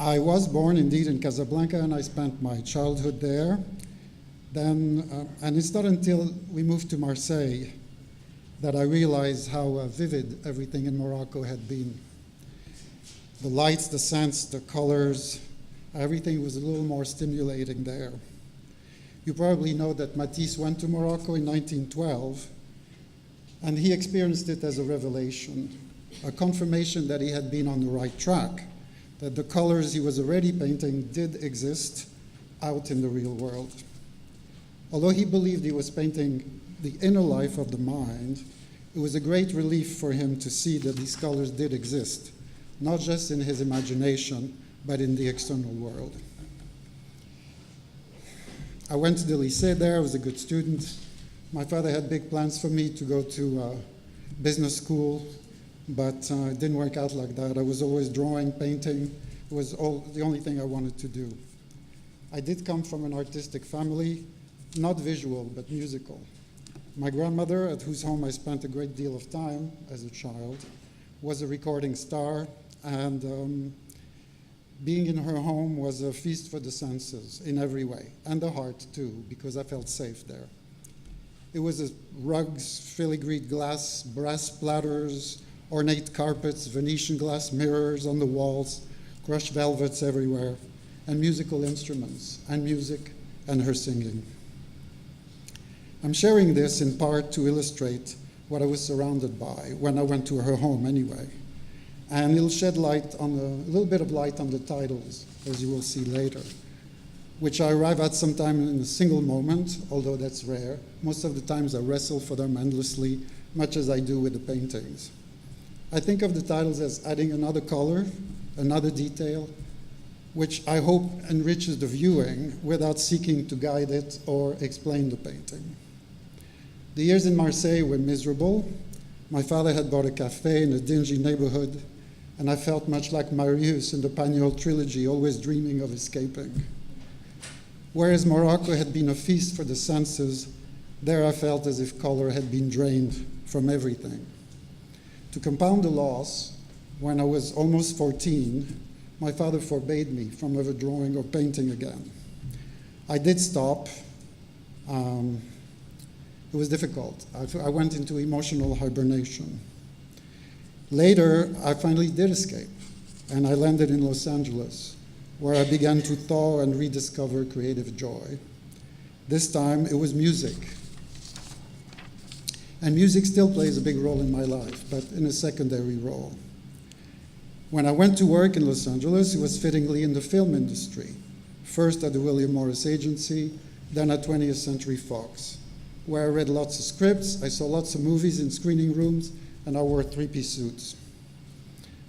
I was born indeed in Casablanca, and I spent my childhood there. Then, and it's not until we moved to Marseille that I realized how vivid everything in Morocco had been. The lights, the scents, the colors, everything was a little more stimulating there. You probably know that Matisse went to Morocco in 1912, and he experienced it as a revelation, a confirmation that he had been on the right track, that the colors he was already painting did exist out in the real world. Although he believed he was painting the inner life of the mind, it was a great relief for him to see that these colors did exist, not just in his imagination, but in the external world. I went to the lycée there. I was a good student. My father had big plans for me to go to business school, but it didn't work out like that. I was always drawing, painting. It was the only thing I wanted to do. I did come from an artistic family, not visual, but musical. My grandmother, at whose home I spent a great deal of time as a child, was a recording star, and being in her home was a feast for the senses in every way, and the heart too, because I felt safe there. It was rugs, filigreed glass, brass platters, ornate carpets, Venetian glass mirrors on the walls, crushed velvets everywhere, and musical instruments, and music, and her singing. I'm sharing this in part to illustrate what I was surrounded by when I went to her home anyway. And it'll shed light on a little bit of light on the titles, as you will see later, which I arrive at sometime in a single moment, although that's rare. Most of the times I wrestle for them endlessly, much as I do with the paintings. I think of the titles as adding another color, another detail, which I hope enriches the viewing without seeking to guide it or explain the painting. The years in Marseille were miserable. My father had bought a cafe in a dingy neighborhood, and I felt much like Marius in the Pagnol trilogy, always dreaming of escaping. Whereas Morocco had been a feast for the senses, there I felt as if color had been drained from everything. To compound the loss, when I was almost 14, my father forbade me from ever drawing or painting again. I did stop. It was difficult. I went into emotional hibernation. Later, I finally did escape, and I landed in Los Angeles, where I began to thaw and rediscover creative joy. This time, it was music. And music still plays a big role in my life, but in a secondary role. When I went to work in Los Angeles, it was fittingly in the film industry, first at the William Morris Agency, then at 20th Century Fox, where I read lots of scripts, I saw lots of movies in screening rooms, and I wore three-piece suits.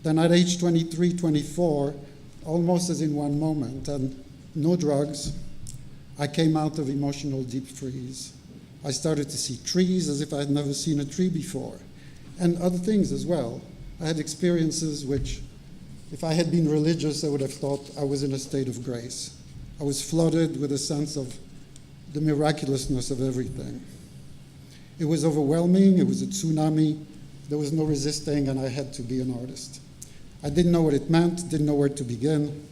Then at age 23, 24, almost as in one moment, and no drugs, I came out of emotional deep freeze. I started to see trees as if I had never seen a tree before, and other things as well. I had experiences which, if I had been religious, I would have thought I was in a state of grace. I was flooded with a sense of the miraculousness of everything. It was overwhelming, it was a tsunami, there was no resisting, and I had to be an artist. I didn't know what it meant, didn't know where to begin.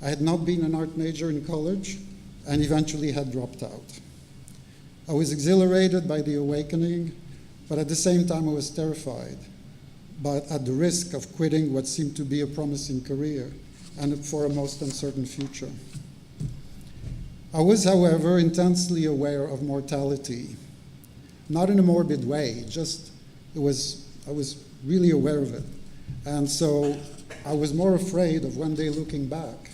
I had not been an art major in college, and eventually had dropped out. I was exhilarated by the awakening, but at the same time I was terrified, but at the risk of quitting what seemed to be a promising career and for a most uncertain future. I was, however, intensely aware of mortality, not in a morbid way, just I was really aware of it. And so I was more afraid of one day looking back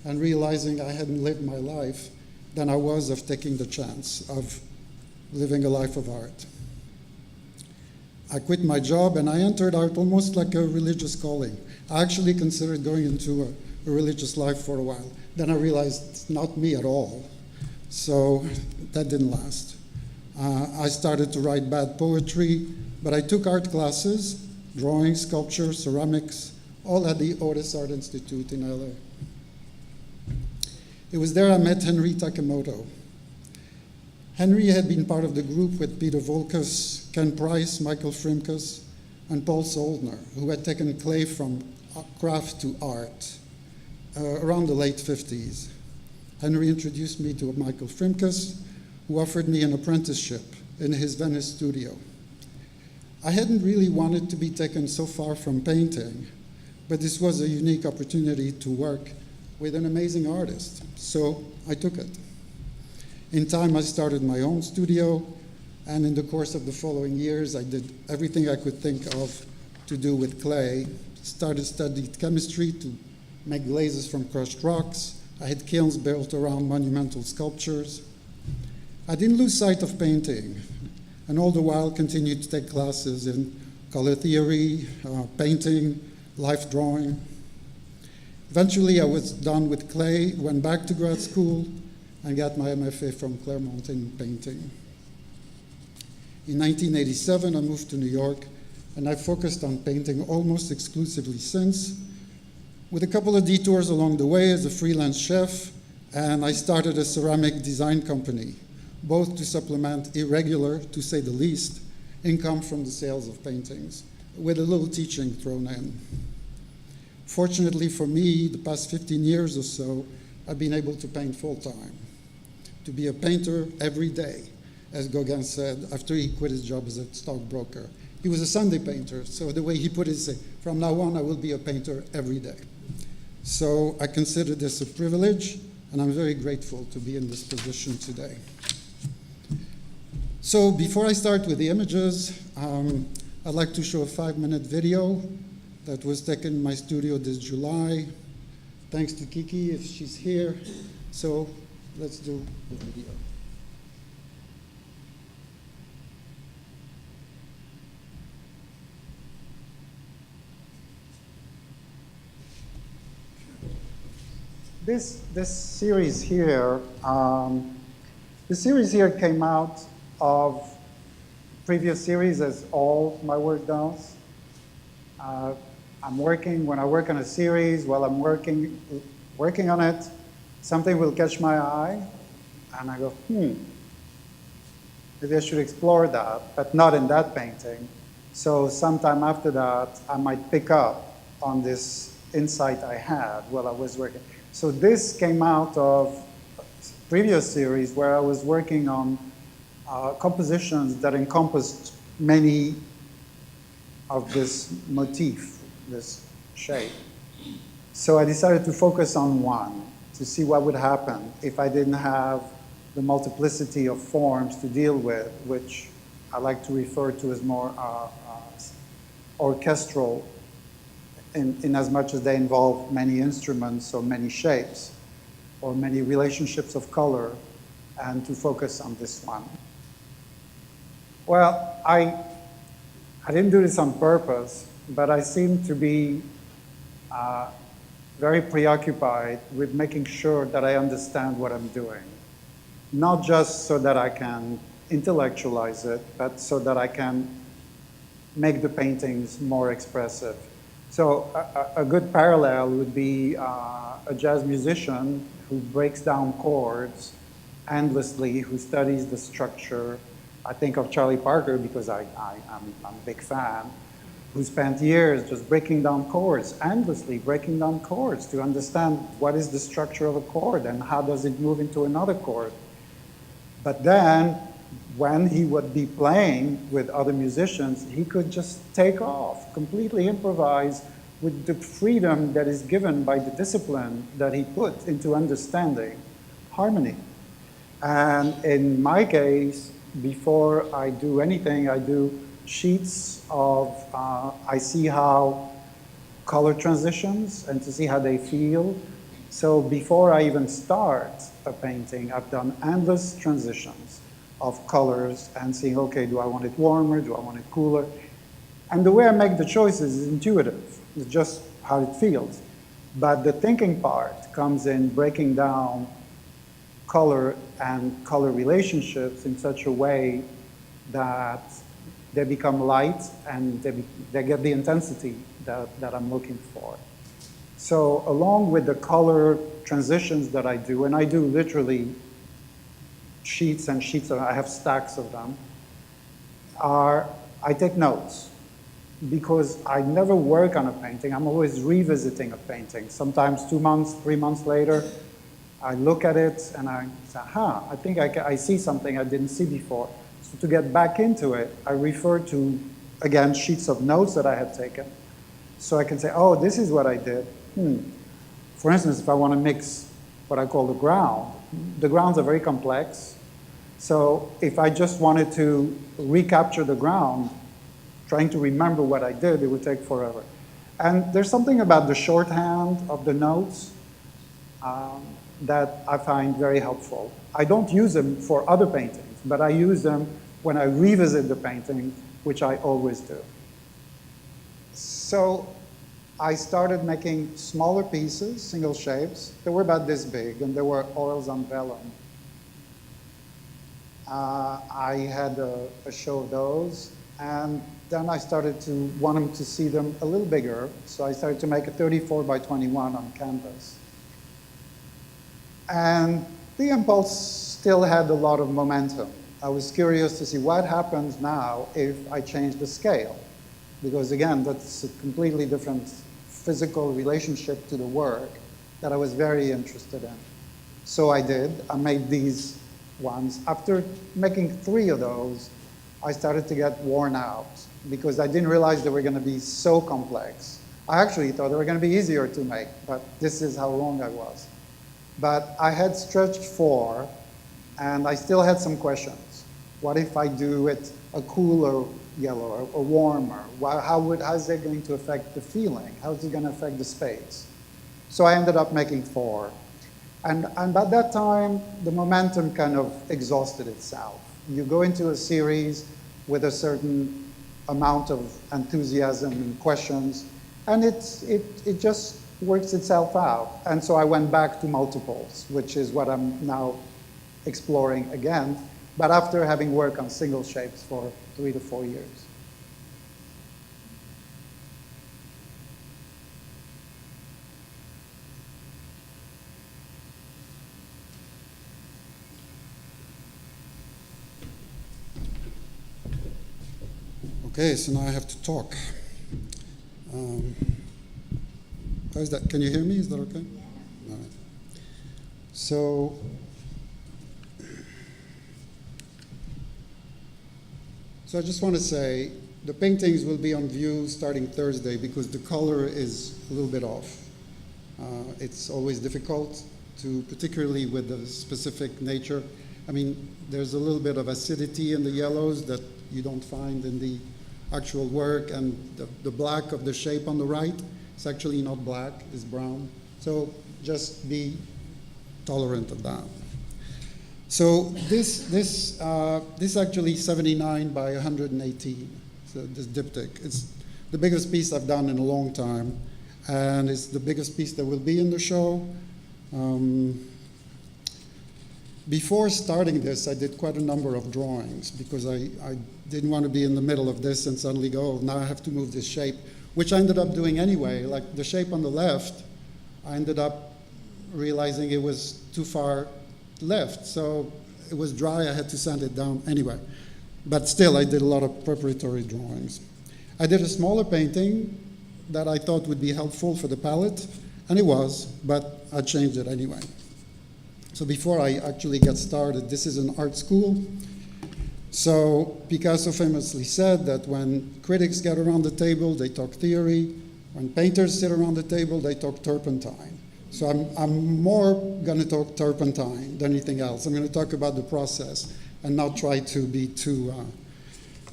and realizing I hadn't lived my life than I was of taking the chance of living a life of art. I quit my job and I entered art almost like a religious calling. I actually considered going into a religious life for a while. Then I realized it's not me at all. So that didn't last. I started to write bad poetry, but I took art classes, drawing, sculpture, ceramics, all at the Otis Art Institute in LA. It was there I met Henry Takemoto. Henry had been part of the group with Peter Volkus, Ken Price, Michael Frimkus, and Paul Soldner, who had taken clay from craft to art. around the late 50s. Henry introduced me to Michael Frimkes, who offered me an apprenticeship in his Venice studio. I hadn't really wanted to be taken so far from painting, but this was a unique opportunity to work with an amazing artist, so I took it. In time, I started my own studio, and in the course of the following years, I did everything I could think of to do with clay. Studied chemistry to make glazes from crushed rocks. I had kilns built around monumental sculptures. I didn't lose sight of painting, and all the while continued to take classes in color theory, painting, life drawing. Eventually, I was done with clay, went back to grad school, and got my MFA from Claremont in painting. In 1987, I moved to New York, and I focused on painting almost exclusively since, with a couple of detours along the way as a freelance chef, and I started a ceramic design company, both to supplement irregular, to say the least, income from the sales of paintings, with a little teaching thrown in. Fortunately for me, the past 15 years or so, I've been able to paint full-time, to be a painter every day, as Gauguin said after he quit his job as a stockbroker. He was a Sunday painter, so the way he put it is, from now on, I will be a painter every day. So I consider this a privilege, and I'm very grateful to be in this position today. So before I start with the images, I'd like to show a 5-minute video that was taken in my studio this July. Thanks to Kiki, if she's here. So let's do the video. This series here, the series here came out of previous series, as all my work does. When I work on a series, while I'm working on it, something will catch my eye, and I go, maybe I should explore that, but not in that painting. So sometime after that, I might pick up on this insight I had while I was working. So this came out of a previous series where I was working on compositions that encompassed many of this motif, this shape. So I decided to focus on one to see what would happen if I didn't have the multiplicity of forms to deal with, which I like to refer to as more orchestral, in as much as they involve many instruments or many shapes or many relationships of color, and to focus on this one. Well, I didn't do this on purpose, but I seem to be very preoccupied with making sure that I understand what I'm doing. Not just so that I can intellectualize it, but so that I can make the paintings more expressive. So a good parallel would be a jazz musician who breaks down chords endlessly, who studies the structure. I think of Charlie Parker because I'm a big fan, who spent years just breaking down chords, endlessly breaking down chords to understand what is the structure of a chord and how does it move into another chord. But then, when he would be playing with other musicians, he could just take off, completely improvise with the freedom that is given by the discipline that he put into understanding harmony. And in my case, before I do anything, I do sheets of, I see how color transitions and to see how they feel. So before I even start a painting, I've done endless transitions of colors and seeing, okay, do I want it warmer? Do I want it cooler? And the way I make the choices is intuitive. It's just how it feels. But the thinking part comes in breaking down color and color relationships in such a way that they become light and they get the intensity that I'm looking for. So along with the color transitions that I do, and I do literally sheets and sheets, I have stacks of them, I take notes. because I never work on a painting. I'm always revisiting a painting. Sometimes 2 months, 3 months later, I look at it and I say, I think I see something I didn't see before. So to get back into it, I refer to, again, sheets of notes that I had taken. So I can say, oh, this is what I did. For instance, if I want to mix what I call the grounds are very complex. So if I just wanted to recapture the ground, trying to remember what I did, it would take forever. And there's something about the shorthand of the notes that I find very helpful. I don't use them for other paintings, but I use them when I revisit the painting, which I always do. So I started making smaller pieces, single shapes. They were about this big, and they were oils on vellum. I had a show of those, and then I started to want them to see them a little bigger, so I started to make a 34 by 21 on canvas. And the impulse still had a lot of momentum. I was curious to see what happens now if I change the scale, because again, that's a completely different physical relationship to the work that I was very interested in. So I did. I made these ones. After making 3 of those, I started to get worn out because I didn't realize they were going to be so complex. I actually thought they were going to be easier to make, but this is how wrong I was. But I had stretched 4, and I still had some questions. What if I do it a cooler yellow or warmer? How is it going to affect the feeling? How is it going to affect the space? So I ended up making 4. And by that time, the momentum kind of exhausted itself. You go into a series with a certain amount of enthusiasm and questions, and it just works itself out. And so I went back to multiples, which is what I'm now exploring again, but after having worked on single shapes for 3 to 4 years. Okay, so now I have to talk. How is that? Can you hear me? Is that okay? All right. So I just want to say the paintings will be on view starting Thursday because the color is a little bit off. It's always difficult to, particularly with the specific nature. I mean, there's a little bit of acidity in the yellows that you don't find in the actual work, and the black of the shape on the right, it's actually not black, it's brown. So just be tolerant of that. So this actually 79 by 118, so this diptych. It's the biggest piece I've done in a long time, and it's the biggest piece that will be in the show. Before starting this, I did quite a number of drawings because I didn't want to be in the middle of this and suddenly go, oh, now I have to move this shape, which I ended up doing anyway. Like the shape on the left, I ended up realizing it was too far left, so it was dry, I had to sand it down anyway. But still, I did a lot of preparatory drawings. I did a smaller painting that I thought would be helpful for the palette, and it was, but I changed it anyway. So before I actually get started, this is an art school. So Picasso famously said that when critics get around the table, they talk theory. When painters sit around the table, they talk turpentine. So I'm more going to talk turpentine than anything else. I'm going to talk about the process and not try to be too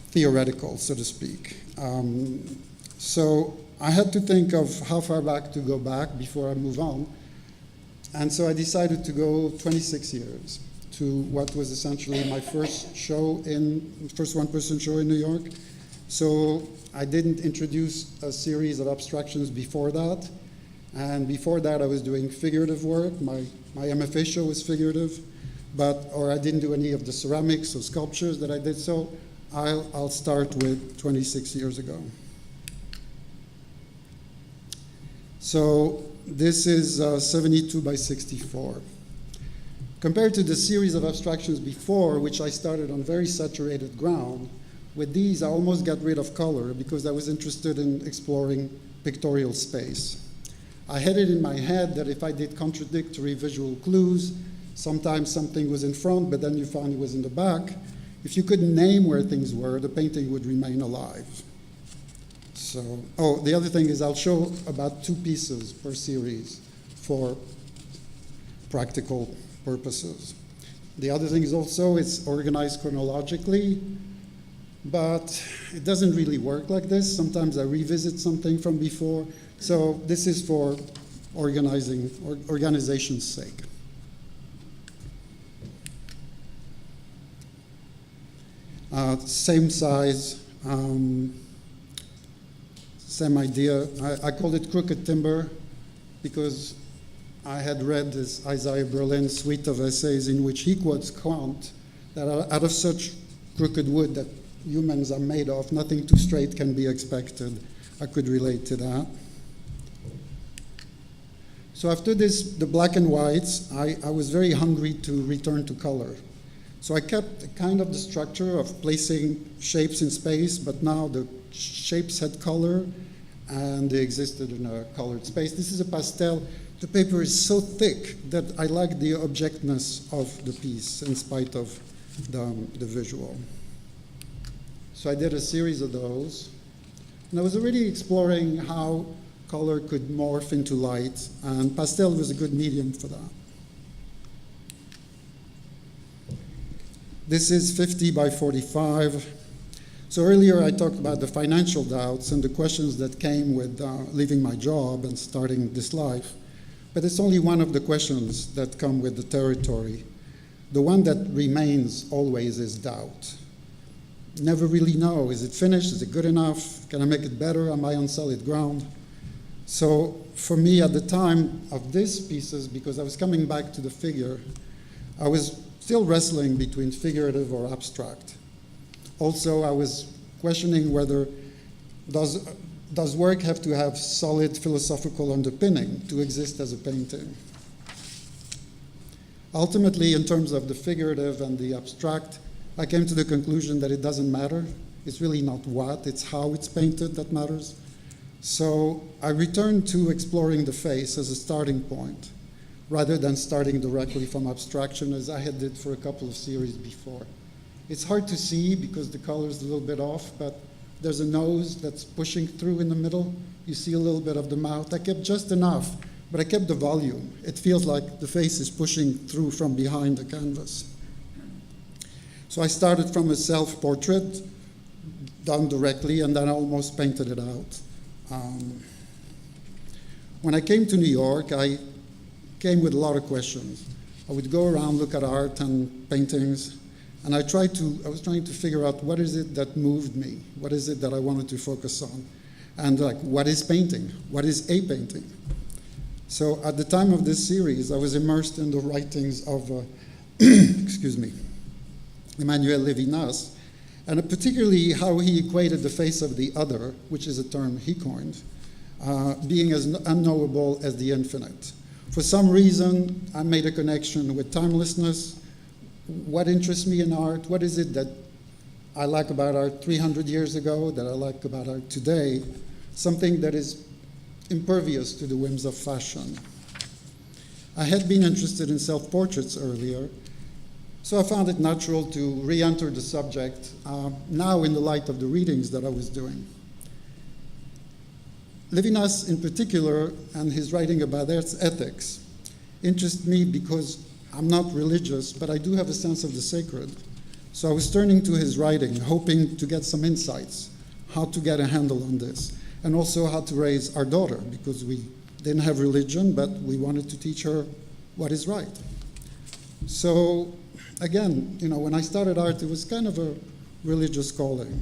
theoretical, so to speak. So I had to think of how far back to go back before I move on. And so I decided to go 26 years to what was essentially my first one-person show in New York. So I didn't introduce a series of abstractions before that. And before that, I was doing figurative work. My MFA show was figurative, or I didn't do any of the ceramics or sculptures that I did. So I'll start with 26 years ago. So this is 72 by 64. Compared to the series of abstractions before, which I started on very saturated ground, With these, I almost got rid of color because I was interested in exploring pictorial space. I had it in my head that if I did contradictory visual clues, sometimes something was in front, but then you found it was in the back. If you couldn't name where things were, the painting would remain alive. So, oh, the other thing is I'll show about 2 pieces per series for practical purposes. The other thing is also it's organized chronologically, but it doesn't really work like this. Sometimes I revisit something from before. So this is for organization's sake. Same size, same idea. I called it Crooked Timber because I had read this Isaiah Berlin suite of essays in which he quotes Kant that out of such crooked wood that humans are made of, nothing too straight can be expected. I could relate to that. So after this, the black and whites, I was very hungry to return to color. So I kept kind of the structure of placing shapes in space, but now the shapes had color and they existed in a colored space. This is a pastel. The paper is so thick that I like the objectness of the piece in spite of the visual. So I did a series of those. And I was already exploring how color could morph into light, and pastel was a good medium for that. This is 50 by 45. So earlier I talked about the financial doubts and the questions that came with leaving my job and starting this life. But it's only one of the questions that come with the territory. The one that remains always is doubt. Never really know, is it finished? Is it good enough? Can I make it better? Am I on solid ground? So for me at the time of these pieces, because I was coming back to the figure, I was still wrestling between figurative or abstract. Also, I was questioning whether does work have to have solid philosophical underpinning to exist as a painting? Ultimately, in terms of the figurative and the abstract, I came to the conclusion that it doesn't matter. It's really not what, it's how it's painted that matters. So I returned to exploring the face as a starting point, rather than starting directly from abstraction as I had did for a couple of series before. It's hard to see because the color is a little bit off, but there's a nose that's pushing through in the middle. You see a little bit of the mouth. I kept just enough, but I kept the volume. It feels like the face is pushing through from behind the canvas. So I started from a self-portrait, done directly, and then I almost painted it out. When I came to New York, I came with a lot of questions. I would go around, look at art and paintings, and I was trying to figure out what is it that moved me? What is it that I wanted to focus on? And like, what is painting? What is a painting? So at the time of this series, I was immersed in the writings of, excuse me, Emmanuel Levinas, and particularly how he equated the face of the other, which is a term he coined, being as unknowable as the infinite. For some reason, I made a connection with timelessness. What interests me in art? What is it that I like about art 300 years ago, that I like about art today? Something that is impervious to the whims of fashion. I had been interested in self-portraits earlier, so I found it natural to re-enter the subject, now in the light of the readings that I was doing. Levinas in particular, and his writing about ethics, interest me because I'm not religious, but I do have a sense of the sacred. So I was turning to his writing, hoping to get some insights, how to get a handle on this, and also how to raise our daughter, because we didn't have religion, but we wanted to teach her what is right. So again, when I started art, it was kind of a religious calling,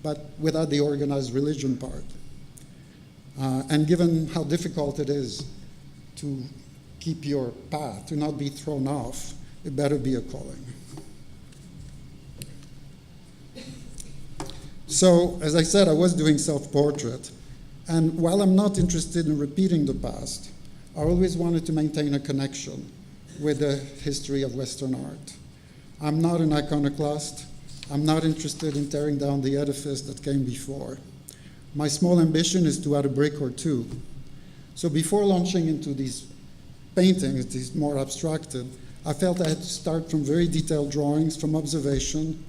but without the organized religion part. And given how difficult it is to keep your path, to not be thrown off, it better be a calling. So, as I said, I was doing self-portrait, and while I'm not interested in repeating the past, I always wanted to maintain a connection with the history of Western art. I'm not an iconoclast. I'm not interested in tearing down the edifice that came before. My small ambition is to add a brick or two. So before launching into these paintings, these more abstracted, I felt I had to start from very detailed drawings, from observation,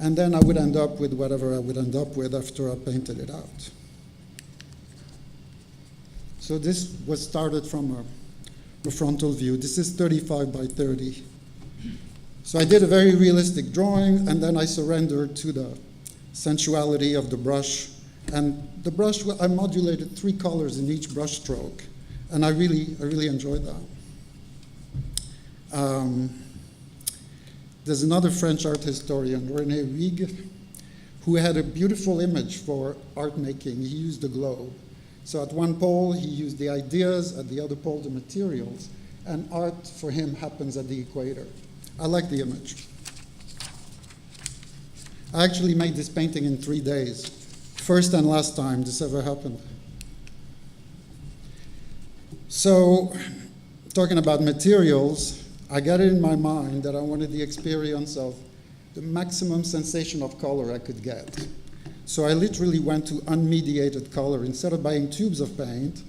and then I would end up with whatever I would end up with after I painted it out. So this was started from a frontal view. This is 35 by 30. So I did a very realistic drawing, and then I surrendered to the sensuality of the brush. And the brush, I modulated 3 colors in each brush stroke, and I really enjoyed that. There's another French art historian, Renee Regan, who had a beautiful image for art making. He used a globe. So at one pole, he used the ideas, at the other pole, the materials, and art for him happens at the equator. I like the image. I actually made this painting in 3 days. First and last time this ever happened. So, talking about materials, I got it in my mind that I wanted the experience of the maximum sensation of color I could get. So I literally went to unmediated color. Instead of buying tubes of paint,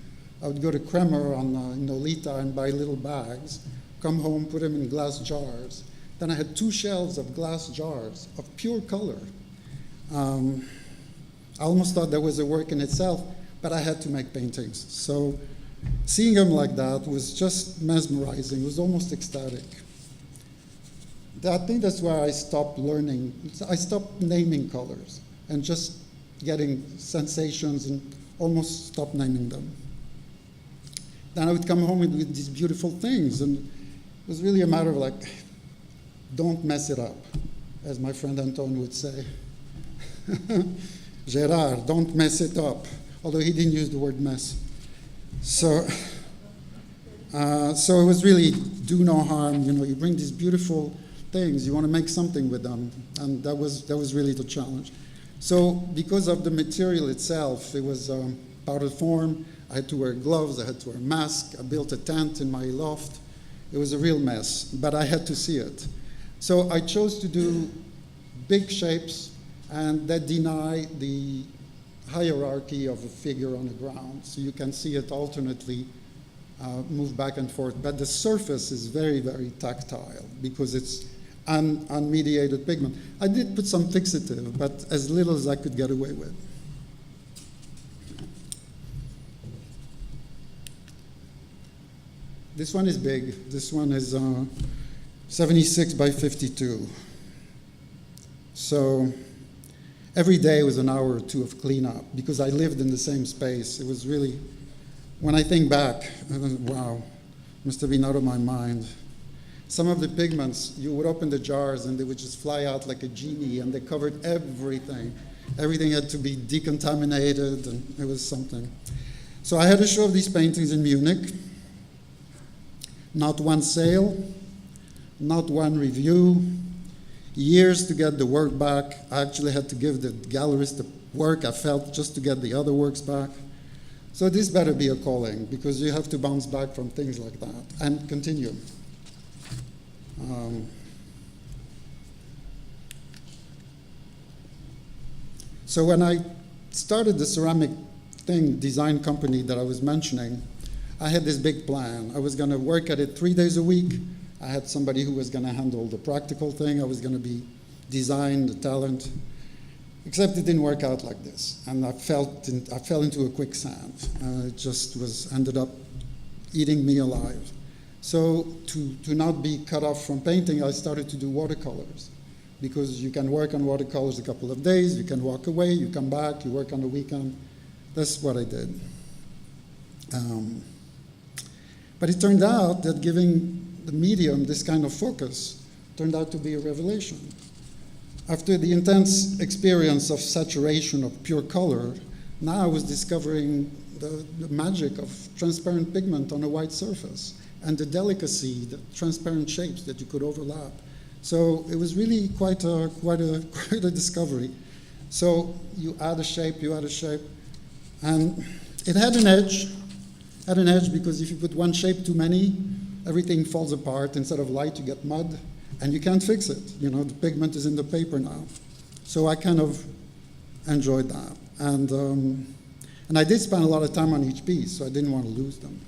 I would go to Kremer in Nolita and buy little bags, come home, put them in glass jars. Then I had 2 shelves of glass jars of pure color. I almost thought that was a work in itself, but I had to make paintings. So seeing them like that was just mesmerizing. It was almost ecstatic. I think that's where I stopped learning. I stopped naming colors and just getting sensations and almost stopped naming them. Then I would come home with these beautiful things, and it was really a matter of like, don't mess it up, as my friend Anton would say. Gerard, don't mess it up, although he didn't use the word mess. So it was really do no harm. You bring these beautiful things, you want to make something with them, and that was really the challenge. So because of the material itself, it was powder form. I had to wear gloves, I had to wear a mask. I built a tent in my loft. It was a real mess, but I had to see it. So I chose to do big shapes and that deny the hierarchy of a figure on the ground. So you can see it alternately move back and forth. But the surface is very, very tactile because it's unmediated pigment. I did put some fixative, but as little as I could get away with. This one is big. This one is 76 by 52. So every day was an hour or 2 of cleanup because I lived in the same space. It was really, when I think back, wow, must have been out of my mind. Some of the pigments, you would open the jars and they would just fly out like a genie, and they covered everything. Everything had to be decontaminated, and it was something. So I had a show of these paintings in Munich. Not one sale, not one review, years to get the work back. I actually had to give the gallerist the work I felt just to get the other works back. So this better be a calling, because you have to bounce back from things like that and continue. So when I started the ceramic design company that I was mentioning, I had this big plan. I was going to work at it 3 days a week. I had somebody who was going to handle the practical thing. I was going to be design, the talent. Except it didn't work out like this. And I fell into a quicksand. It just ended up eating me alive. So to not be cut off from painting, I started to do watercolors. Because you can work on watercolors a couple of days, you can walk away, you come back, you work on the weekend. That's what I did. But it turned out that giving the medium this kind of focus turned out to be a revelation. After the intense experience of saturation of pure color, now I was discovering the magic of transparent pigment on a white surface and the delicacy, the transparent shapes that you could overlap. So it was really quite a discovery. So you add a shape, and it had an edge. Because if you put one shape too many, everything falls apart. Instead of light, you get mud, and you can't fix it. You know, the pigment is in the paper now. So I kind of enjoyed that. And I did spend a lot of time on each piece, so I didn't want to lose them.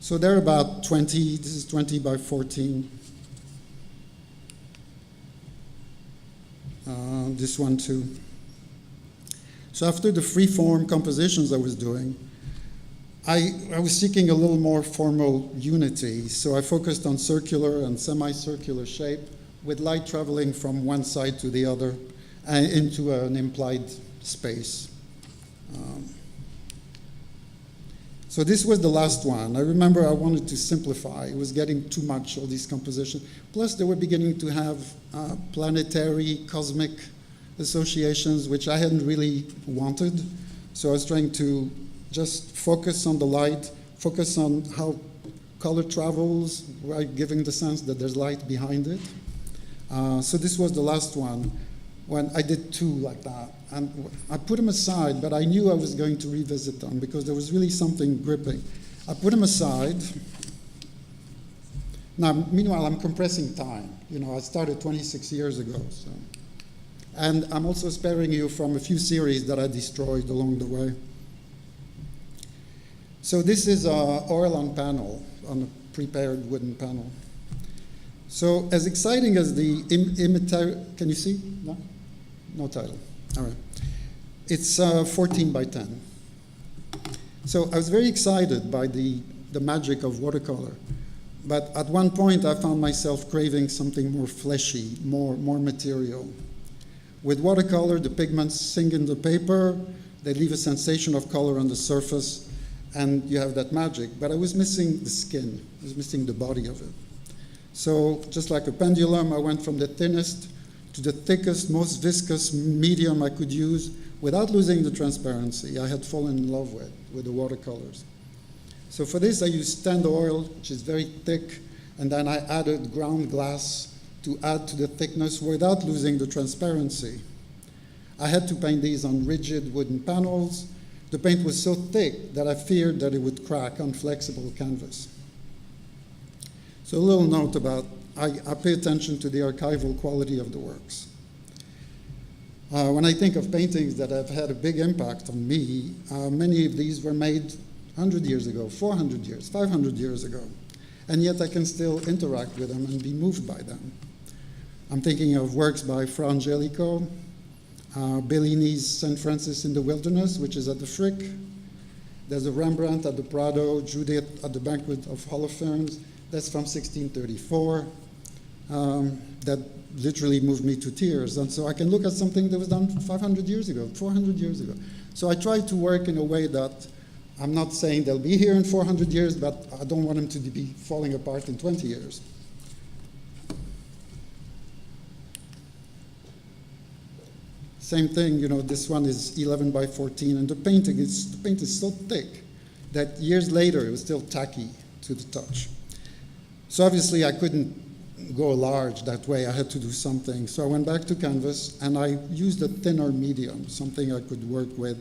So they're about 20, this is 20 by 14. This one too. So after the free-form compositions I was doing, I was seeking a little more formal unity, so I focused on circular and semicircular shape with light traveling from one side to the other into an implied space. So this was the last one. I remember I wanted to simplify. It was getting too much, all these compositions. Plus, they were beginning to have planetary, cosmic associations, which I hadn't really wanted. So I was trying to just focus on the light, focus on how color travels, right, giving the sense that there's light behind it. So this was the last one, when I did two like that. And I put them aside, but I knew I was going to revisit them because there was really something gripping. I put them aside. Now, meanwhile, I'm compressing time. You know, I started 26 years ago. So. And I'm also sparing you from a few series that I destroyed along the way. So this is oil on panel, on a prepared wooden panel. So as exciting as the can you see? No? No title. All right. It's 14 by 10. So I was very excited by the magic of watercolor. But at one point, I found myself craving something more fleshy, more material. With watercolor, the pigments sink in the paper. They leave a sensation of color on the surface, and you have that magic. But I was missing the skin. I was missing the body of it. So just like a pendulum, I went from the thinnest to the thickest, most viscous medium I could use without losing the transparency I had fallen in love with the watercolors. So for this, I used stand oil, which is very thick, and then I added ground glass to add to the thickness without losing the transparency. I had to paint these on rigid wooden panels. The paint was so thick that I feared that it would crack on flexible canvas. So a little note about, I pay attention to the archival quality of the works. When I think of paintings that have had a big impact on me, many of these were made 100 years ago, 400 years, 500 years ago, and yet I can still interact with them and be moved by them. I'm thinking of works by Fra Angelico, Bellini's St. Francis in the Wilderness, which is at the Frick. There's a Rembrandt at the Prado, Judith at the Banquet of Holofernes. That's from 1634. That literally moved me to tears. And so I can look at something that was done 500 years ago, 400 years ago. So I try to work in a way that I'm not saying they'll be here in 400 years, but I don't want them to be falling apart in 20 years. Same thing, you know, this one is 11 by 14, and the paint is so thick that years later it was still tacky to the touch. So obviously I couldn't go large that way. I had to do something. So I went back to canvas, and I used a thinner medium, something I could work with.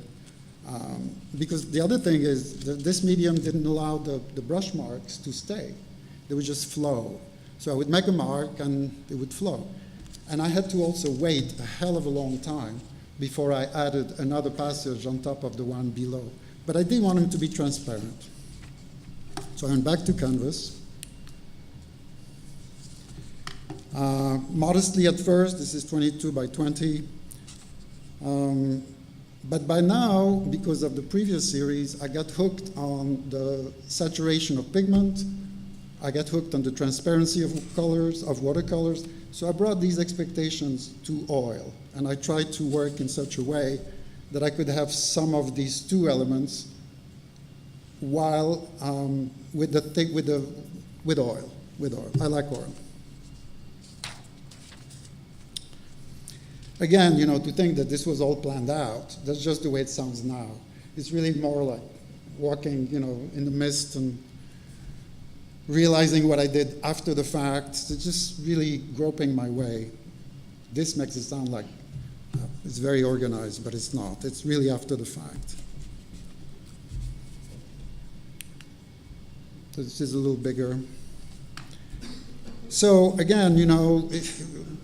Because the other thing is that this medium didn't allow the brush marks to stay. They would just flow. So I would make a mark, and it would flow. And I had to also wait a hell of a long time before I added another passage on top of the one below. But I didn't want them to be transparent. So I went back to canvas. Modestly at first, this is 22 by 20. But by now, because of the previous series, I got hooked on the saturation of pigment. I got hooked on the transparency of colors, of watercolors. So I brought these expectations to oil, and I tried to work in such a way that I could have some of these two elements while with oil. I like oil. Again, you know, to think that this was all planned out, that's just the way it sounds now. It's really more like walking, you know, in the mist and realizing what I did after the fact. It's just really groping my way. This makes it sound like it's very organized, but it's not. It's really after the fact. This is a little bigger. So again,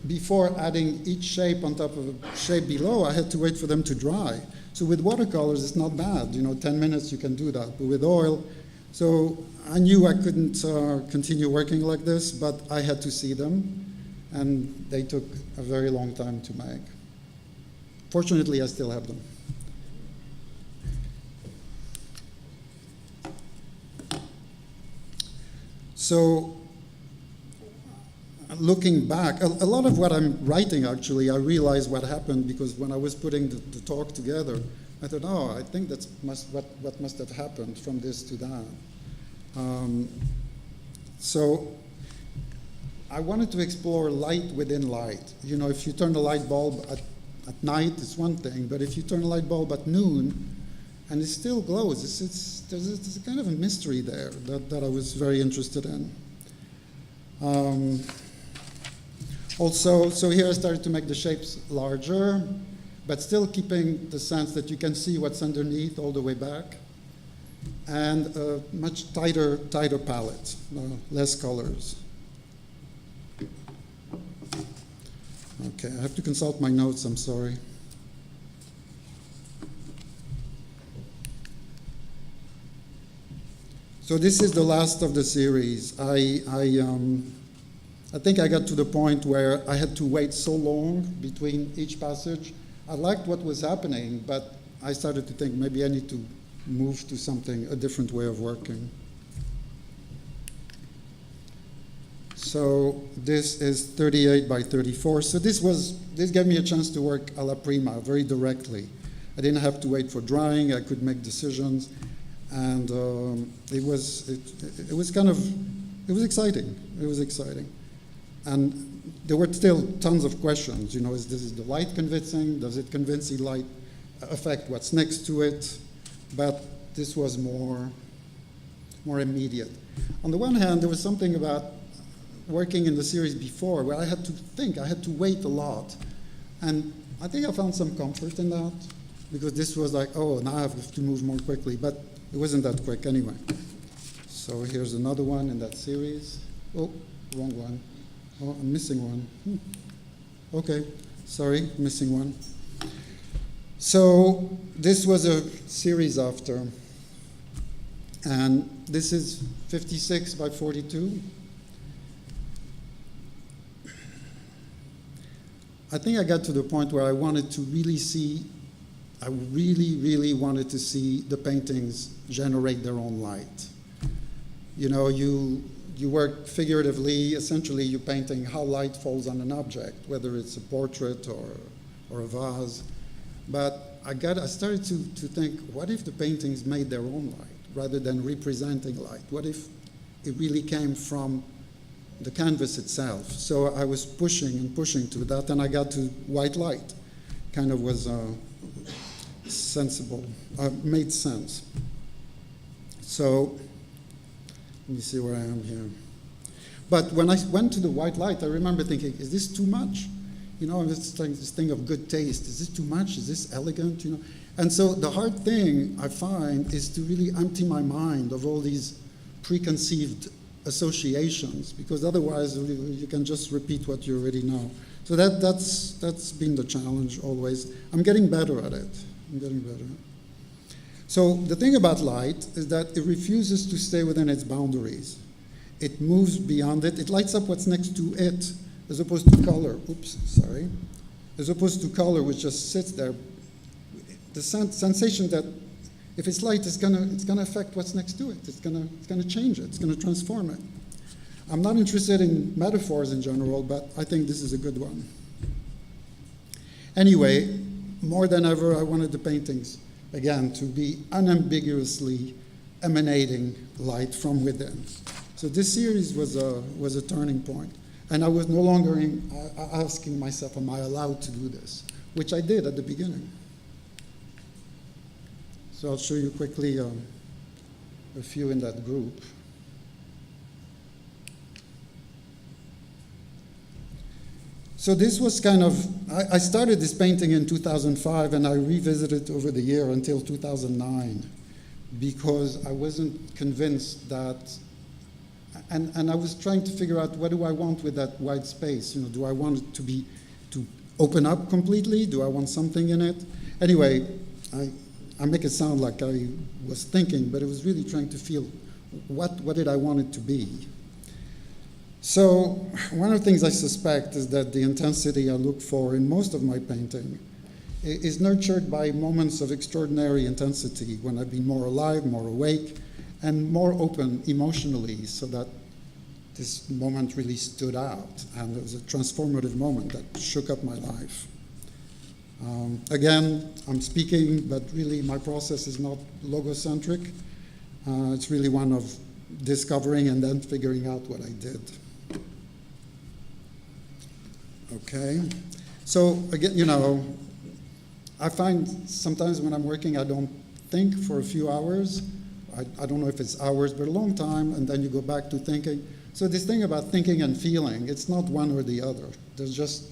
before adding each shape on top of a shape below, I had to wait for them to dry. So with watercolors, it's not bad. 10 minutes you can do that. But with oil, so I knew I couldn't continue working like this, but I had to see them, and they took a very long time to make. Fortunately, I still have them. So looking back, a lot of what I'm writing, actually, I realized what happened because when I was putting the talk together, I thought, oh, I think that's what must have happened from this to that. So I wanted to explore light within light. If you turn a light bulb at night, it's one thing, but if you turn a light bulb at noon and it still glows, there's a kind of a mystery there that I was very interested in. Also, so here I started to make the shapes larger, but still keeping the sense that you can see what's underneath all the way back, and a much tighter palette, less colors. Okay, I have to consult my notes, I'm sorry. So this is the last of the series. I think I got to the point where I had to wait so long between each passage. I liked what was happening, but I started to think maybe I need to move to a different way of working. So this is 38 by 34. So this gave me a chance to work a la prima, very directly. I didn't have to wait for drying. I could make decisions, and it was exciting. It was exciting. And there were still tons of questions. Is the light convincing? Does it convincing light affect what's next to it? But this was more immediate. On the one hand, there was something about working in the series before where I had to think, I had to wait a lot. And I think I found some comfort in that because this was like, oh, now I have to move more quickly. But it wasn't that quick anyway. So here's another one in that series. Oh, wrong one. Oh, I'm missing one. Okay, sorry, missing one. So this was a series after. And this is 56 by 42. I think I got to the point where I wanted to really see, I really wanted to see the paintings generate their own light. You work figuratively. Essentially, you're painting how light falls on an object, whether it's a portrait or a vase. But I started to think, what if the paintings made their own light rather than representing light? What if it really came from the canvas itself? So I was pushing and pushing to that, and I got to white light. Kind of was sensible, made sense. So let me see where I am here. But when I went to the white light, I remember thinking, is this too much? It's like this thing of good taste. Is this too much? Is this elegant? And so the hard thing I find is to really empty my mind of all these preconceived associations, because otherwise you can just repeat what you already know. So that's been the challenge always. I'm getting better at it. So the thing about light is that it refuses to stay within its boundaries. It moves beyond it. It lights up what's next to it, as opposed to color. As opposed to color, which just sits there. The sensation that if it's light, it's gonna affect what's next to it. It's gonna change it. It's gonna transform it. I'm not interested in metaphors in general, but I think this is a good one. Anyway, more than ever, I wanted the paintings, again, to be unambiguously emanating light from within. So this series was a turning point. And I was no longer asking myself, am I allowed to do this? Which I did at the beginning. So I'll show you quickly a few in that group. So this was kind of, I started this painting in 2005 and I revisited over the year until 2009 because I wasn't convinced that and I was trying to figure out what do I want with that white space. Do I want it to open up completely? Do I want something in it? Anyway, I make it sound like I was thinking, but it was really trying to feel what did I want it to be. So one of the things I suspect is that the intensity I look for in most of my painting is nurtured by moments of extraordinary intensity when I've been more alive, more awake, and more open emotionally, so that this moment really stood out, and it was a transformative moment that shook up my life. Again, I'm speaking, but really my process is not logocentric. It's really one of discovering and then figuring out what I did. Okay, so again, I find sometimes when I'm working, I don't think for a few hours. I don't know if it's hours, but a long time, and then you go back to thinking. So this thing about thinking and feeling, it's not one or the other. There's just,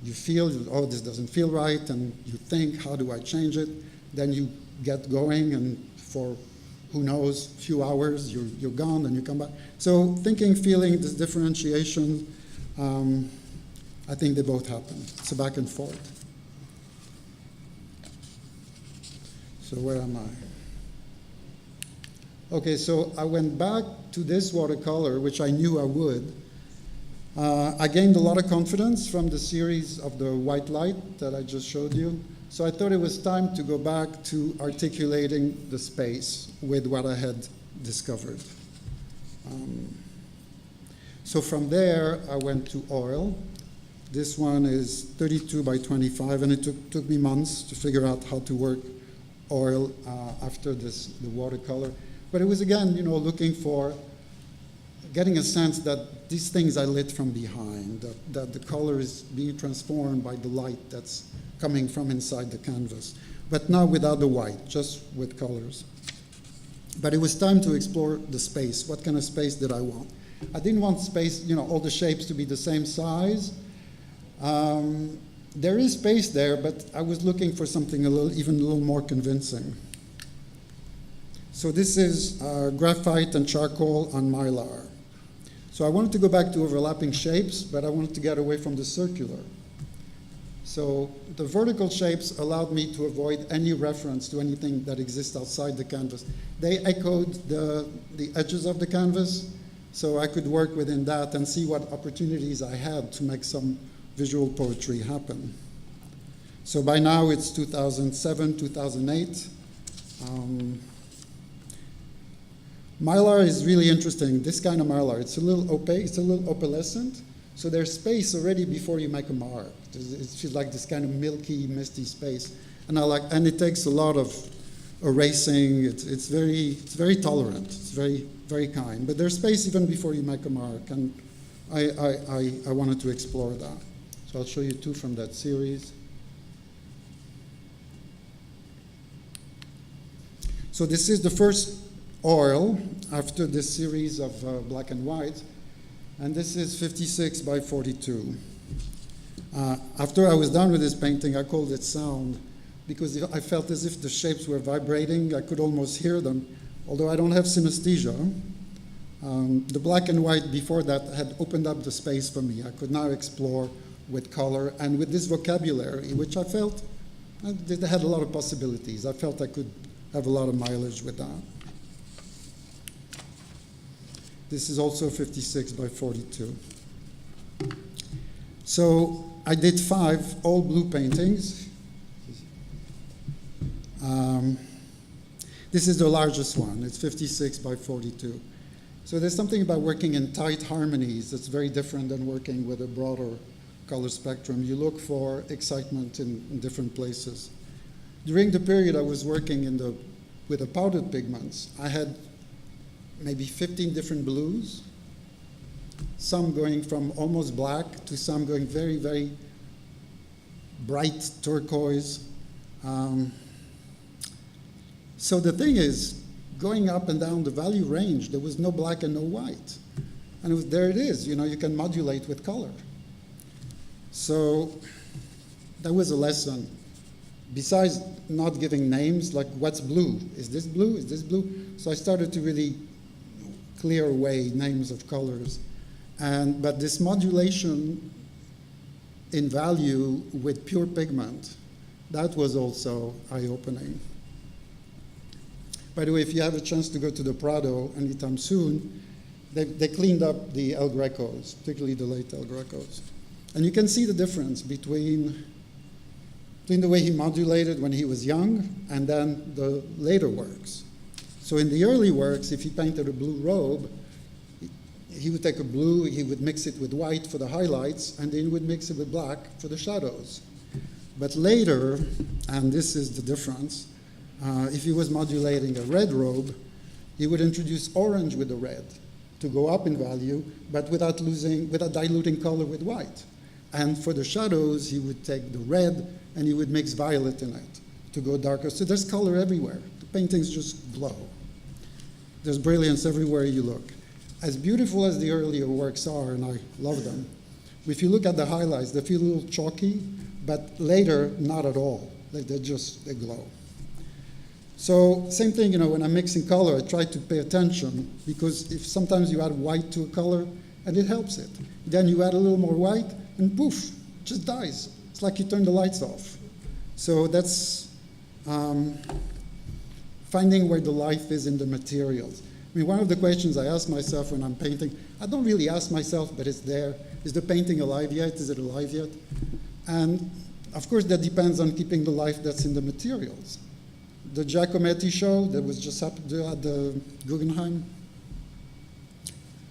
you feel, oh, this doesn't feel right, and you think, how do I change it? Then you get going, and for, who knows, a few hours, you're gone, and you come back. So thinking, feeling, this differentiation, I think they both happen. It's a back and forth. So where am I? Okay, so I went back to this watercolor, which I knew I would. I gained a lot of confidence from the series of the white light that I just showed you. So I thought it was time to go back to articulating the space with what I had discovered. So from there, I went to oil. This one is 32 by 25, and it took me months to figure out how to work oil after the watercolor. But it was, again, looking for, getting a sense that these things I lit from behind, that the color is being transformed by the light that's coming from inside the canvas, but not without the white, just with colors. But it was time to explore the space. What kind of space did I want? I didn't want space, all the shapes to be the same size. There is space there, but I was looking for something even a little more convincing. So this is graphite and charcoal on mylar. So I wanted to go back to overlapping shapes, but I wanted to get away from the circular. So the vertical shapes allowed me to avoid any reference to anything that exists outside the canvas. They echoed the edges of the canvas, so I could work within that and see what opportunities I had to make some visual poetry happen. So by now it's 2007, 2008. Mylar is really interesting. This kind of mylar, it's a little opaque, it's a little opalescent. So there's space already before you make a mark. It feels like this kind of milky, misty space. And it takes a lot of erasing. It's very tolerant. It's very, very kind. But there's space even before you make a mark. And I wanted to explore that. So I'll show you two from that series. So this is the first oil after this series of black and white, and this is 56 by 42. After I was done with this painting, I called it sound because I felt as if the shapes were vibrating. I could almost hear them, although I don't have synesthesia. The black and white before that had opened up the space for me. I could now explore with color and with this vocabulary, which I felt it had a lot of possibilities. I felt I could have a lot of mileage with that. This is also 56 by 42. So I did 5 all blue paintings. This is the largest one. It's 56 by 42. So there's something about working in tight harmonies that's very different than working with a broader color spectrum. You look for excitement in different places. During the period I was working with the powdered pigments, I had maybe 15 different blues, some going from almost black to some going very, very bright turquoise. So the thing is, going up and down the value range, there was no black and no white. And there it is, you can modulate with color. So that was a lesson. Besides not giving names, like what's blue? Is this blue? Is this blue? So I started to really clear way names of colors. But this modulation in value with pure pigment, that was also eye-opening. By the way, if you have a chance to go to the Prado anytime soon, they cleaned up the El Grecos, particularly the late El Grecos. And you can see the difference between the way he modulated when he was young and then the later works. So in the early works, if he painted a blue robe, he would take a blue, he would mix it with white for the highlights, and then he would mix it with black for the shadows. But later, and this is the difference, if he was modulating a red robe, he would introduce orange with the red to go up in value, but without diluting color with white. And for the shadows, he would take the red and he would mix violet in it to go darker. So there's color everywhere. The paintings just glow. There's brilliance everywhere you look. As beautiful as the earlier works are, and I love them, if you look at the highlights, they feel a little chalky, but later, not at all. They glow. So same thing, when I'm mixing color, I try to pay attention, because if sometimes you add white to a color, and it helps it. Then you add a little more white, and poof, it just dies. It's like you turn the lights off. So that's finding where the life is in the materials. I mean, one of the questions I ask myself when I'm painting, I don't really ask myself, but it's there, is the painting alive yet? Is it alive yet? And of course, that depends on keeping the life that's in the materials. The Giacometti show that was just happened at the Guggenheim,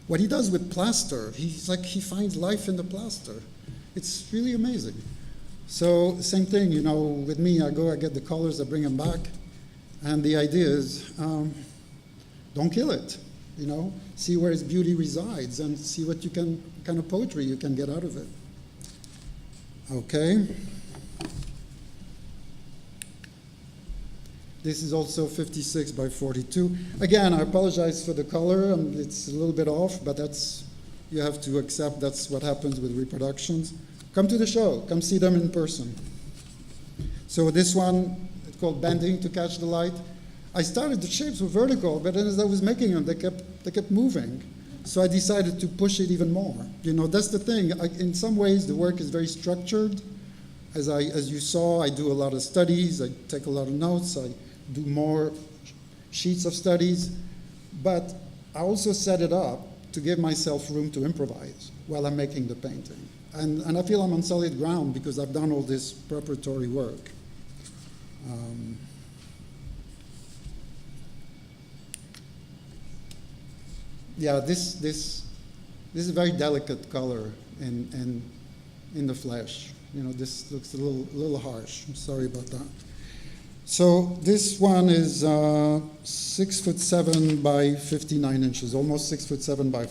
what he does with plaster, he finds life in the plaster. It's really amazing. So same thing, with me, I get the colors, I bring them back, and the idea is, don't kill it, see where its beauty resides and see what kind of poetry you can get out of it. Okay. This is also 56 by 42. Again, I apologize for the color. It's a little bit off, but you have to accept that's what happens with reproductions. Come to the show. Come see them in person. So this one, it's called Bending to Catch the Light. I started, the shapes were vertical, but then as I was making them, they kept moving. So I decided to push it even more. That's the thing. In some ways, the work is very structured. As you saw, I do a lot of studies. I take a lot of notes. I do more sheets of studies. But I also set it up to give myself room to improvise while I'm making the painting. And I feel I'm on solid ground because I've done all this preparatory work. Yeah, this is a very delicate color in the flesh. This looks a little harsh. I'm sorry about that. So this one is 6'7" by 59 inches, almost 6'7" by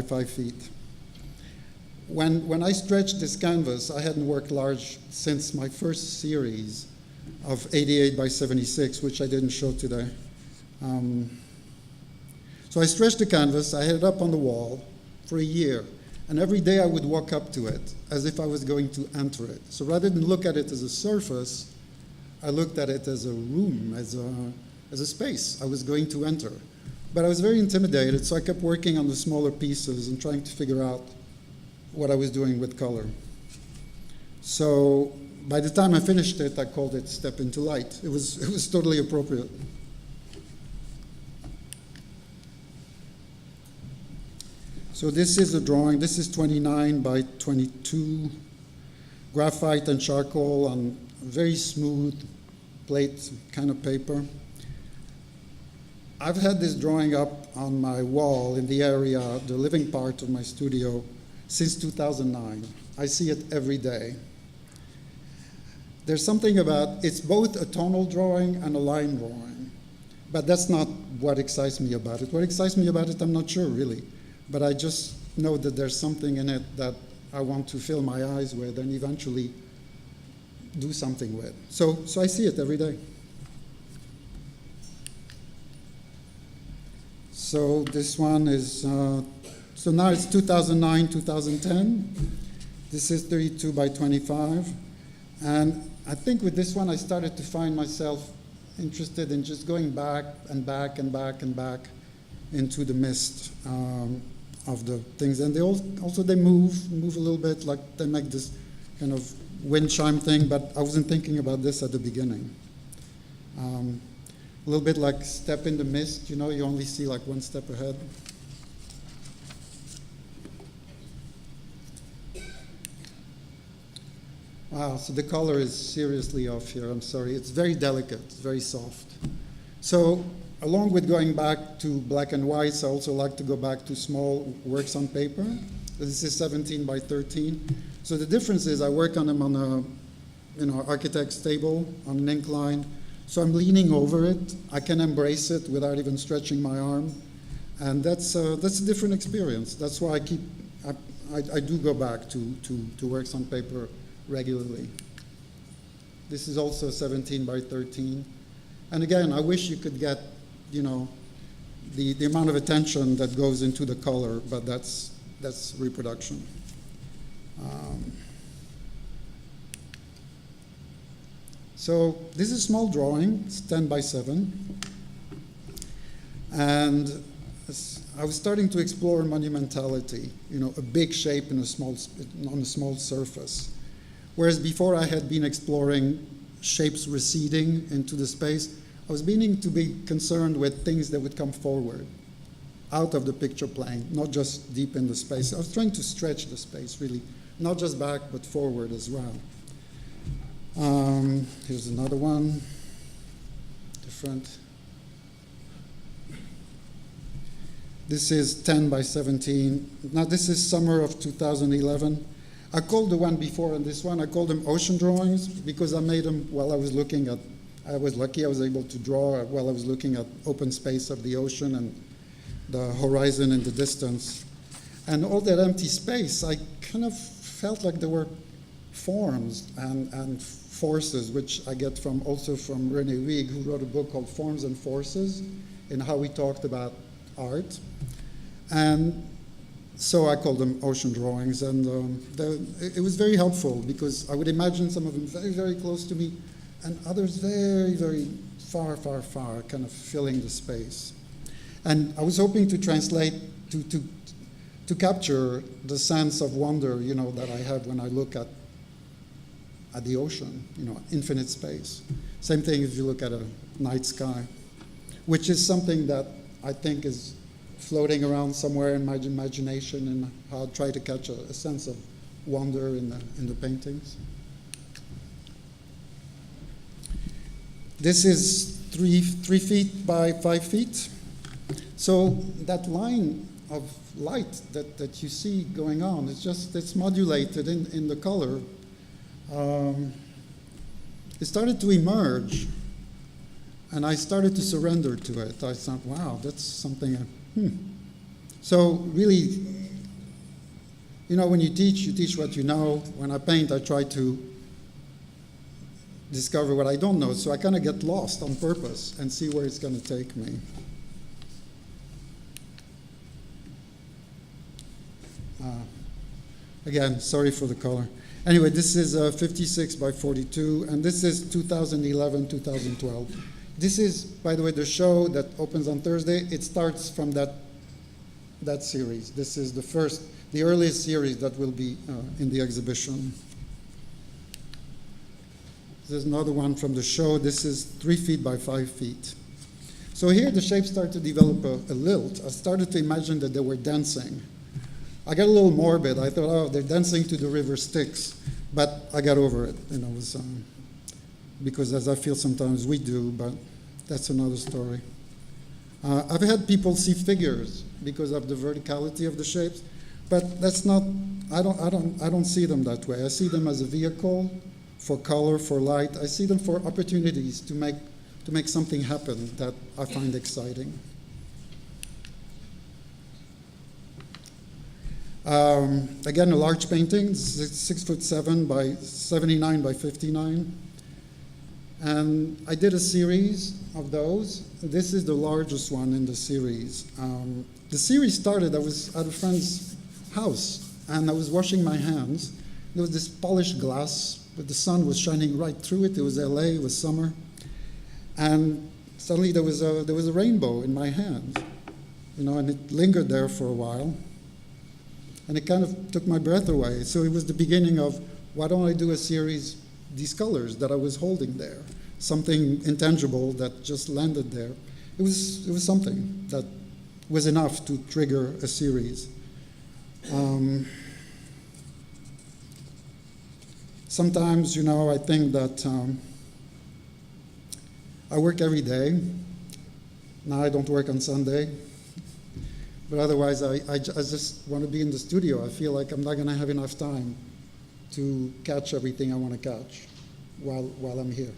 5 feet. When I stretched this canvas, I hadn't worked large since my first series of 88 by 76, which I didn't show today. So I stretched the canvas, I had it up on the wall for a year, and every day I would walk up to it as if I was going to enter it. So rather than look at it as a surface, I looked at it as a room, as a space I was going to enter. But I was very intimidated, so I kept working on the smaller pieces and trying to figure out what I was doing with color. So by the time I finished it, I called it Step into Light. It was totally appropriate. So this is a drawing. This is 29 by 22, graphite and charcoal on very smooth plate kind of paper. I've had this drawing up on my wall in the area, the living part of my studio, since 2009. I see it every day. There's something about, it's both a tonal drawing and a line drawing, but that's not what excites me about it. What excites me about it, I'm not sure really, but I just know that there's something in it that I want to fill my eyes with and eventually do something with. So I see it every day. So this one is, so now it's 2009, 2010. This is 32 by 25. And I think with this one, I started to find myself interested in just going back and back and back and back into the mist of the things. And they also they move a little bit, like they make this kind of wind chime thing, but I wasn't thinking about this at the beginning. A little bit like step in the mist, you know, you only see like one step ahead. Wow, so the color is seriously off here, I'm sorry. It's very delicate, it's very soft. So along with going back to black and whites, I also like to go back to small works on paper. This is 17 by 13. So the difference is I work on them on a architect's table, on an incline. So I'm leaning over it. I can embrace it without even stretching my arm. And that's a different experience. That's why I do go back to works on paper regularly. This is also 17 by 13. And again, I wish you could get, you know, the amount of attention that goes into the color, but that's reproduction. So this is a small drawing, it's 10 by 7. And I was starting to explore monumentality, you know, a big shape on a small surface. Whereas before I had been exploring shapes receding into the space, I was beginning to be concerned with things that would come forward, out of the picture plane, not just deep in the space. I was trying to stretch the space, really, not just back, but forward as well. Here's another one, different. This is 10 by 17. Now this is summer of 2011. I called the one before and this one, I called them ocean drawings because I made them while I was looking at, I was lucky I was able to draw while I was looking at open space of the ocean and the horizon in the distance. And all that empty space, I kind of felt like there were forms and forces, which I get also from Renee Regan, who wrote a book called Forms and Forces, in how we talked about art. And so I called them ocean drawings, and it was very helpful because I would imagine some of them very, very close to me, and others very, very far, far, far, kind of filling the space. And I was hoping to translate, to capture the sense of wonder, you know, that I have when I look at the ocean, you know, infinite space. Same thing if you look at a night sky, which is something that I think is floating around somewhere in my imagination, and I'll try to catch a sense of wonder in the paintings. This is 3 feet by 5 feet. So that line of light that you see going on, it's modulated in the color. It started to emerge, and I started to surrender to it. I thought, wow, that's something. So really, you know, when you teach what you know. When I paint, I try to discover what I don't know. So I kind of get lost on purpose and see where it's going to take me. Again, sorry for the color. Anyway, this is 56 by 42, and this is 2011, 2012. This is, by the way, the show that opens on Thursday. It starts from that series. This is the earliest series that will be in the exhibition. There's another one from the show. This is 3 feet by 5 feet. So here the shapes start to develop a lilt. I started to imagine that they were dancing. I got a little morbid. I thought, oh, they're dancing to the river Styx, but I got over it. You know, it was, because as I feel sometimes we do, but that's another story. I've had people see figures because of the verticality of the shapes, but that's not. I don't see them that way. I see them as a vehicle for color, for light. I see them for opportunities to make something happen that I find exciting. Again, a large painting, 6'7" by 79 by 59. And I did a series of those. This is the largest one in the series. The series started, I was at a friend's house, and I was washing my hands. There was this polished glass, but the sun was shining right through it. It was LA, it was summer. And suddenly there was a rainbow in my hand. and it lingered there for a while. And it kind of took my breath away. So it was the beginning of, why don't I do a series, these colors that I was holding there, something intangible that just landed there. It was something that was enough to trigger a series. Sometimes, I think that I work every day. Now I don't work on Sunday. But otherwise, I just want to be in the studio. I feel like I'm not going to have enough time to catch everything I want to catch while I'm here.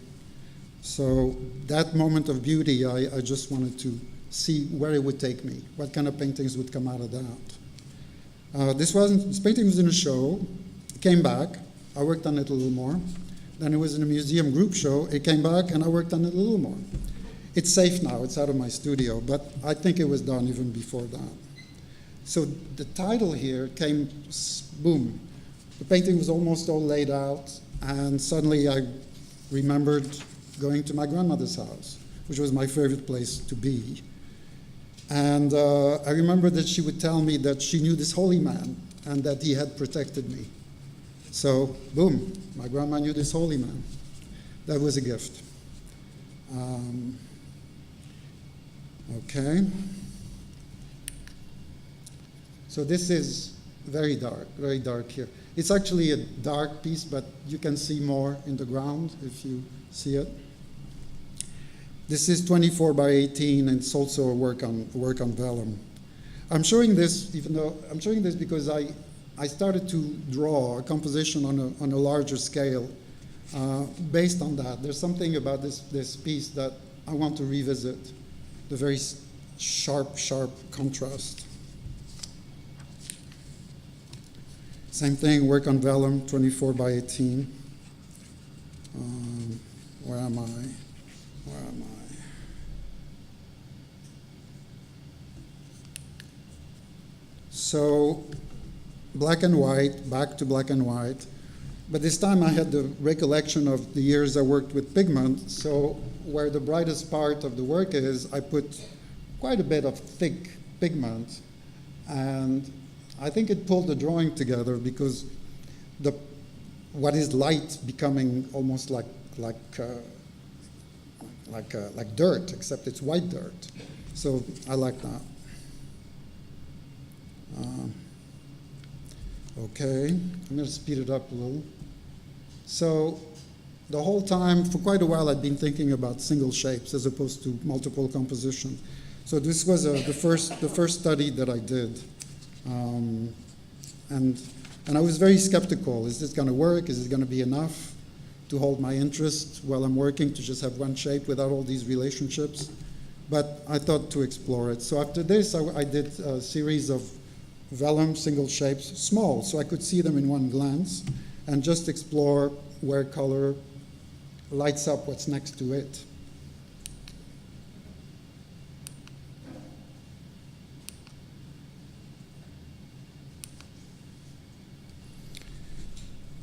So that moment of beauty, I just wanted to see where it would take me, what kind of paintings would come out of that. This painting was in a show. It came back. I worked on it a little more. Then it was in a museum group show. It came back, and I worked on it a little more. It's safe now. It's out of my studio, but I think it was done even before that. So the title here came, boom. The painting was almost all laid out, and suddenly I remembered going to my grandmother's house, which was my favorite place to be. And I remember that she would tell me that she knew this holy man and that he had protected me. So, boom, my grandma knew this holy man. That was a gift. Okay. So this is very dark here. It's actually a dark piece, but you can see more in the ground if you see it. This is 24 by 18, and it's also a work on vellum. I'm showing this because I started to draw a composition on a larger scale based on that. There's something about this piece that I want to revisit, the very sharp contrast. Same thing, work on vellum, 24 by 18. Where am I? So, black and white, back to black and white. But this time I had the recollection of the years I worked with pigment, so where the brightest part of the work is, I put quite a bit of thick pigment, and I think it pulled the drawing together because what is light becoming almost like dirt, except it's white dirt. So I like that. Okay, I'm going to speed it up a little. So the whole time, for quite a while, I'd been thinking about single shapes as opposed to multiple compositions. So this was the first study that I did. And I was very skeptical. Is this going to work? Is it going to be enough to hold my interest while I'm working, to just have one shape without all these relationships? But I thought to explore it. So after this, I did a series of vellum single shapes, small, so I could see them in one glance, and just explore where color lights up what's next to it.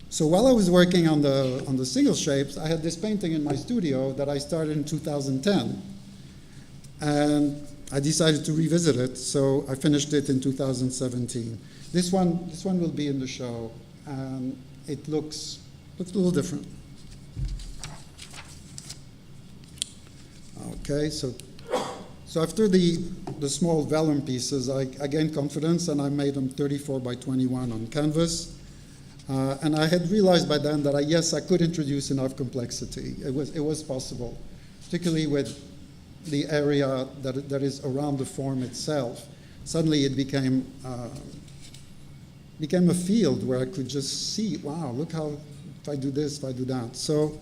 So while I was working on the single shapes, I had this painting in my studio that I started in 2010. And I decided to revisit it, so I finished it in 2017. This one will be in the show, and it looks a little different. Okay, so after the small vellum pieces, I gained confidence, and I made them 34 by 21 on canvas. And I had realized by then that I could introduce enough complexity. It was possible, particularly with the area that is around the form itself. Suddenly it became a field where I could just see, wow, look how, if I do this, if I do that. So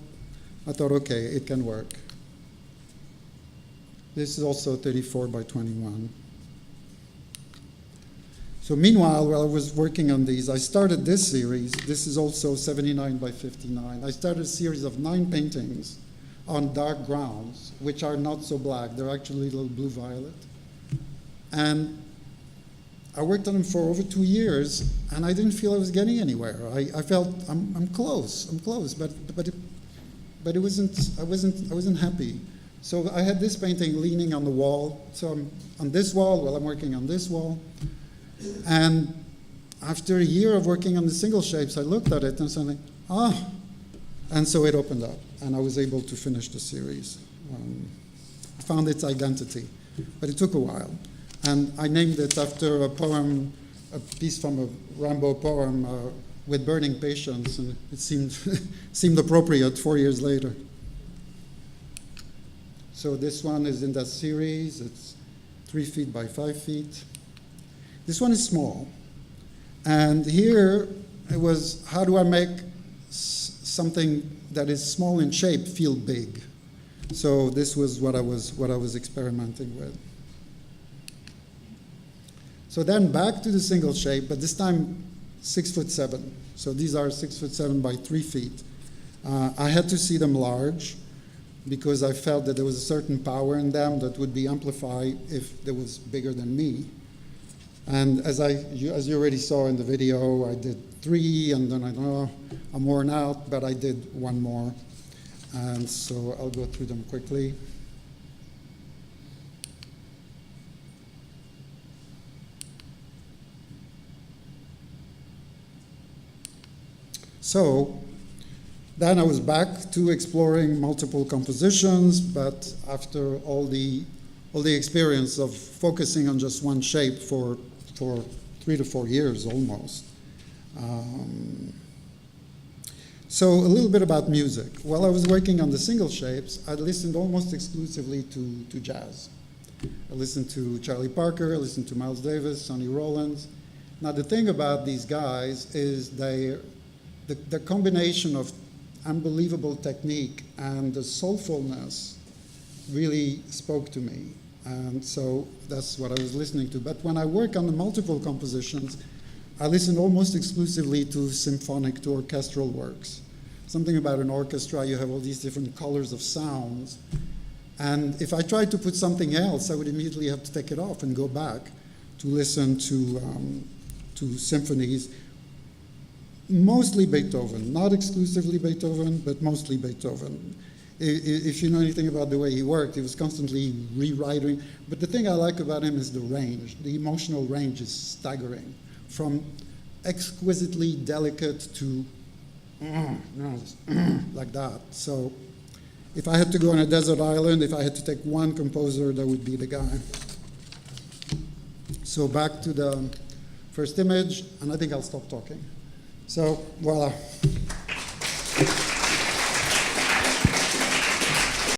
I thought, okay, it can work. This is also 34 by 21. So meanwhile, while I was working on these, I started this series. This is also 79 by 59. I started a series of 9 paintings on dark grounds, which are not so black. They're actually a little blue-violet. And I worked on them for over 2 years, and I didn't feel I was getting anywhere. I felt I'm close, but it wasn't. I wasn't happy. So I had this painting leaning on the wall. So I'm on this wall while I'm working on this wall. And after a year of working on the single shapes, I looked at it and said, ah. And so it opened up, and I was able to finish the series. I found its identity, but it took a while. And I named it after a poem, a piece from a Rimbaud poem, With Burning Patience, and it seemed appropriate 4 years later. So this one is in that series. It's 3 feet by 5 feet. This one is small. And here it was, how do I make something that is small in shape feel big? So this was what I was experimenting with. So then back to the single shape, but this time 6'7". So these are 6'7" by 3 feet. I had to see them large because I felt that there was a certain power in them that would be amplified if they was bigger than me. And as you already saw in the video, I did 3, and then I'm worn out, but I did 1 more. And so I'll go through them quickly. So then I was back to exploring multiple compositions, but after all the experience of focusing on just one shape for 3 to 4 years almost. So a little bit about music. While I was working on the single shapes, I listened almost exclusively to jazz. I listened to Charlie Parker, I listened to Miles Davis, Sonny Rollins. Now the thing about these guys is the combination of unbelievable technique and the soulfulness really spoke to me. And so that's what I was listening to. But when I work on the multiple compositions, I listen almost exclusively to symphonic, to orchestral works. Something about an orchestra, you have all these different colors of sounds. And if I tried to put something else, I would immediately have to take it off and go back to listen to symphonies. Mostly Beethoven, not exclusively Beethoven, but mostly Beethoven. If you know anything about the way he worked, he was constantly rewriting. But the thing I like about him is the range. The emotional range is staggering, from exquisitely delicate to like that. So if I had to go on a desert island, if I had to take one composer, that would be the guy. So back to the first image, and I think I'll stop talking. So, voila.